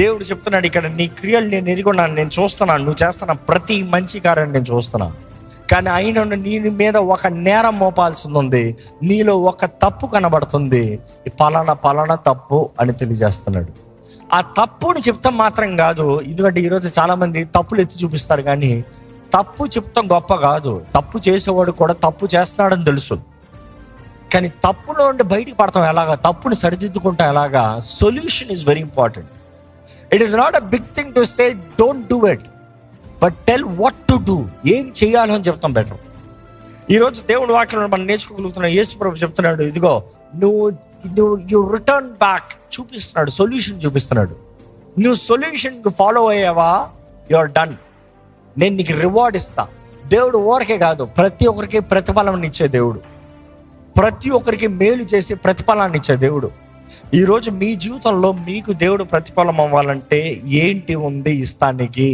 దేవుడు చెప్తున్నాడు ఇక్కడ, నీ క్రియలు నేను ఎరుగున్నాను, నేను చూస్తున్నాను, నువ్వు చేస్తున్న ప్రతి మంచి కార్యాన్ని నేను చూస్తున్నాను. కానీ అయినా నీ మీద ఒక నేరం మోపాల్సింది ఉంది, నీలో ఒక తప్పు కనబడుతుంది, పలానా తప్పు అని తెలియజేస్తున్నాడు. ఆ తప్పుని చెప్తాం మాత్రం కాదు, ఎందుకంటే ఈరోజు చాలామంది తప్పులు ఎత్తి చూపిస్తారు, కానీ తప్పు చెప్తాం గొప్ప కాదు. తప్పు చేసేవాడు కూడా తప్పు చేస్తున్నాడని తెలుసు, కానీ తప్పులో నుండి బయటికి పడతాం ఎలాగా, తప్పుని సరిదిద్దుకుంటాం ఎలాగా. Solution is very important. It is not a big thing to say don't do it, but tell what to do. ఏం చేయాలో అని చెప్తాం బెటర్. ఈరోజు దేవుడు వాక్యం మనం నేర్చుకోగలుగుతున్నాం. యేసు ప్రభు చెప్తున్నాడు, ఇదిగో నువ్వు రిటర్న్ బ్యాక్ చూపిస్తున్నాడు, సొల్యూషన్ చూపిస్తున్నాడు. నువ్వు సొల్యూషన్ ఫాలో అయ్యావా, యు ఆర్ డన్, నేను నీకు రివార్డ్ ఇస్తా. దేవుడు ఊరికే కాదు, ప్రతి ఒక్కరికి ప్రతిఫలం ఇచ్చే దేవుడు, ప్రతి ఒక్కరికి మేలు చేసి ప్రతిఫలాన్ని ఇచ్చే దేవుడు. ఈరోజు మీ జీవితంలో మీకు దేవుడు ప్రతిఫలం అవ్వాలంటే ఏంటి ఉంది ఇస్తానికి?